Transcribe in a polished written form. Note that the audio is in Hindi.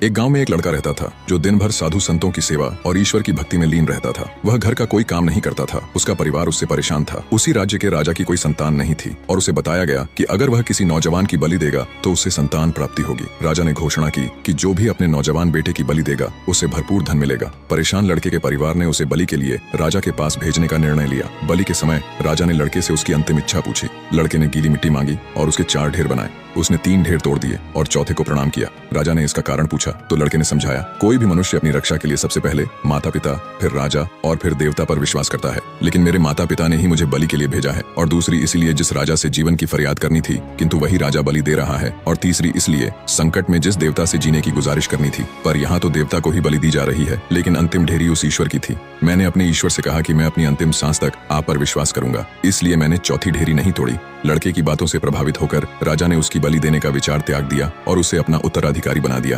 एक गांव में एक लड़का रहता था जो दिन भर साधु संतों की सेवा और ईश्वर की भक्ति में लीन रहता था। वह घर का कोई काम नहीं करता था। उसका परिवार उससे परेशान था। उसी राज्य के राजा की कोई संतान नहीं थी और उसे बताया गया कि अगर वह किसी नौजवान की बलि देगा तो उससे संतान प्राप्ति होगी। राजा ने घोषणा की कि जो भी अपने नौजवान बेटे की बलि देगा उसे भरपूर धन मिलेगा। परेशान लड़के के परिवार ने उसे बलि के लिए राजा के पास भेजने का निर्णय लिया। बलि के समय राजा ने लड़के से उसकी अंतिम इच्छा पूछी। लड़के ने गीली मिट्टी मांगी और उसके 4 ढेर बनाए। उसने 3 ढेर तोड़ दिए और चौथे को प्रणाम किया। राजा ने इसका कारण पूछा तो लड़के ने समझाया, कोई भी मनुष्य अपनी रक्षा के लिए सबसे पहले माता पिता, फिर राजा और फिर देवता पर विश्वास करता है, लेकिन मेरे माता पिता ने ही मुझे बलि के लिए भेजा है, और दूसरी इसलिए जिस राजा से जीवन की फरियाद करनी थी किंतु वही राजा बलि दे रहा है, और तीसरी इसलिए संकट में जिस देवता से जीने की गुजारिश करनी थी पर यहाँ तो देवता को ही बलि दी जा रही है, लेकिन अंतिम ढेरी उस ईश्वर की थी। मैंने अपने ईश्वर से कहा कि मैं अपनी अंतिम सांस तक आप पर विश्वास करूंगा, इसलिए मैंने चौथी ढेरी नहीं तोड़ी। लड़के की बातों से प्रभावित होकर राजा ने उसकी बलि देने का विचार त्याग दिया और उसे अपना उत्तराधिकारी बना दिया।